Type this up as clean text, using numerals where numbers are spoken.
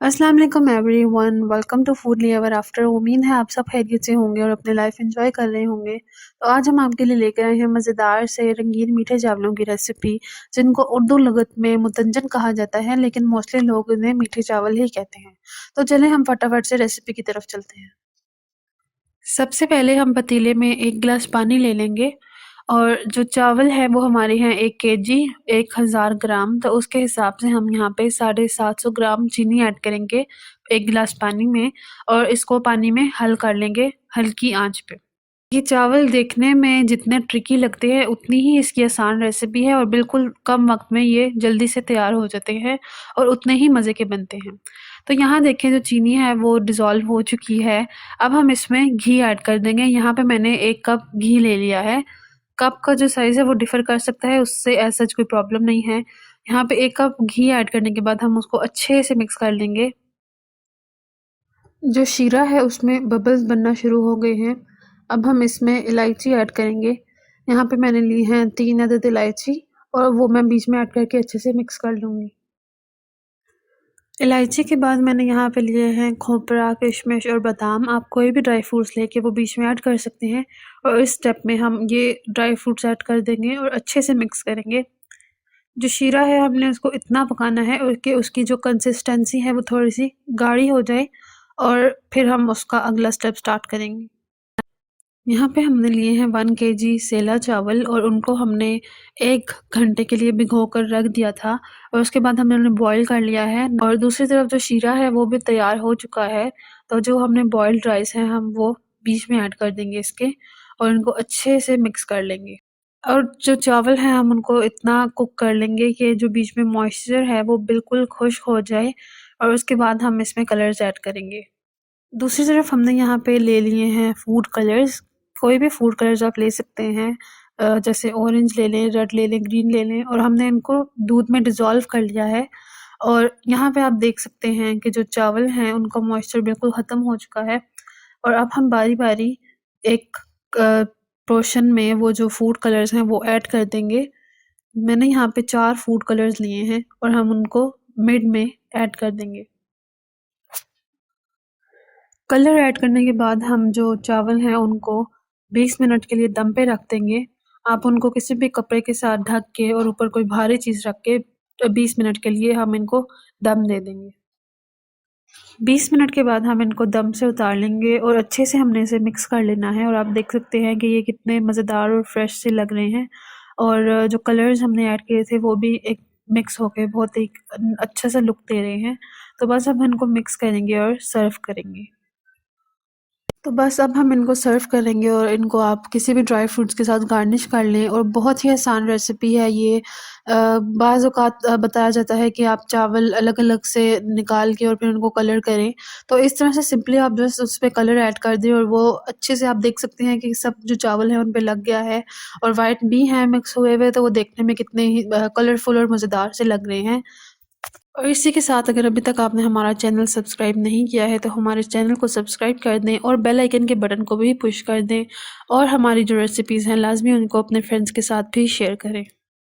अस्सलाम वालेकुम everyone, welcome to food lover after. उम्मीद है आप सब खैरियत से होंगे और अपनी लाइफ एंजॉय कर रहे होंगे। तो आज हम आपके लिए लेकर आए हैं मज़ेदार से रंगीन मीठे चावलों की रेसिपी, जिनको उर्दू लुगत में मुतंजन कहा जाता है, लेकिन मोस्टली लोग इन्हें मीठे चावल ही कहते हैं। तो चलें हम फटाफट से रेसिपी की तरफ चलते हैं। सबसे पहले हम पतीले में 1 गिलास पानी ले लेंगे और जो चावल है वो हमारे हैं 1 केजी 1000 ग्राम, तो उसके हिसाब से हम यहाँ पे 750 ग्राम चीनी ऐड करेंगे 1 गिलास पानी में और इसको पानी में हल कर लेंगे हल्की आंच पे। ये चावल देखने में जितने ट्रिकी लगते हैं उतनी ही इसकी आसान रेसिपी है और बिल्कुल कम वक्त में ये जल्दी से तैयार हो जाते हैं और उतने ही मज़े के बनते हैं। तो यहाँ देखें जो चीनी है वो डिज़ोल्व हो चुकी है। अब हम इसमें घी ऐड कर देंगे। यहाँ पे मैंने 1 कप घी ले लिया है। कप का जो साइज़ है वो डिफ़र कर सकता है, उससे ऐसा कोई प्रॉब्लम नहीं है। यहाँ पे 1 कप घी ऐड करने के बाद हम उसको अच्छे से मिक्स कर लेंगे। जो शीरा है उसमें बबल्स बनना शुरू हो गए हैं। अब हम इसमें इलायची ऐड करेंगे। यहाँ पे मैंने ली हैं 3 अदद इलायची और वो मैं बीच में ऐड करके अच्छे से मिक्स कर लूँगी। इलायची के बाद मैंने यहाँ पे लिए हैं खोपरा, किशमिश और बादाम। आप कोई भी ड्राई फ्रूट्स लेके वो बीच में ऐड कर सकते हैं और इस स्टेप में हम ये ड्राई फ्रूट्स ऐड कर देंगे और अच्छे से मिक्स करेंगे। जो शीरा है हमने उसको इतना पकाना है और कि उसकी जो कंसिस्टेंसी है वो थोड़ी-सी गाढ़ी हो जाए और फिर हम उसका अगला स्टेप स्टार्ट करेंगे। यहाँ पे हमने लिए हैं 1 केजी सेला चावल और उनको हमने 1 घंटे के लिए भिगोकर रख दिया था और उसके बाद हमने उन्हें बॉयल कर लिया है और दूसरी तरफ जो शीरा है वो भी तैयार हो चुका है। तो जो हमने बॉइल्ड राइस हैं हम वो बीच में ऐड कर देंगे इसके और इनको अच्छे से मिक्स कर लेंगे। और जो चावल हैं हम उनको इतना कुक कर लेंगे कि जो बीच में मॉइस्चर है वो बिल्कुल खुश्क हो जाए और उसके बाद हम इसमें कलर्स ऐड करेंगे। दूसरी तरफ हमने यहाँ पे ले लिए हैं फूड कलर्स। कोई भी फूड कलर्स आप ले सकते हैं, जैसे ऑरेंज ले लें, रेड ले लें, ग्रीन ले लें और हमने इनको दूध में डिज़ोल्व कर लिया है। और यहाँ पे आप देख सकते हैं कि जो चावल हैं उनका मॉइस्चर बिल्कुल ख़त्म हो चुका है और अब हम बारी-बारी एक पोर्शन में वो जो फूड कलर्स हैं वो ऐड कर देंगे। मैंने यहाँ पे 4 फूड कलर्स लिए हैं और हम उनको मिड में ऐड कर देंगे। कलर ऐड करने के बाद हम जो चावल हैं उनको 20 मिनट के लिए दम पे रख देंगे। आप उनको किसी भी कपड़े के साथ ढक के और ऊपर कोई भारी चीज़ रख के 20 मिनट के लिए हम इनको दम दे देंगे। 20 मिनट के बाद हम इनको दम से उतार लेंगे और अच्छे से हमने इसे मिक्स कर लेना है और आप देख सकते हैं कि ये कितने मज़ेदार और फ्रेश से लग रहे हैं और जो कलर्स हमने ऐड किए थे वो भी एक मिक्स होके बहुत ही अच्छा सा लुक दे रहे हैं। तो बस अब इनको मिक्स करेंगे और सर्व करेंगे। तो बस अब हम इनको सर्व करेंगे और इनको आप किसी भी ड्राई फ्रूट्स के साथ गार्निश कर लें और बहुत ही आसान रेसिपी है ये। बाज़ औक़ात बताया जाता है कि आप चावल अलग-अलग से निकाल के और फिर उनको कलर करें। तो इस तरह से सिंपली आप बस उस पे कलर ऐड कर दें और वो अच्छे से आप देख सकते हैं कि सब जो चावल है उन पे लग गया है और व्हाइट भी हैं मिक्स हुए हुए, तो वो देखने में कितने ही कलरफुल और मज़ेदार से लग रहे हैं। और इसी के साथ अगर अभी तक आपने हमारा चैनल सब्सक्राइब नहीं किया है तो हमारे चैनल को सब्सक्राइब कर दें और बेल आइकन के बटन को भी पुश कर दें और हमारी जो रेसिपीज़ हैं लाज़मी उनको अपने फ्रेंड्स के साथ भी शेयर करें।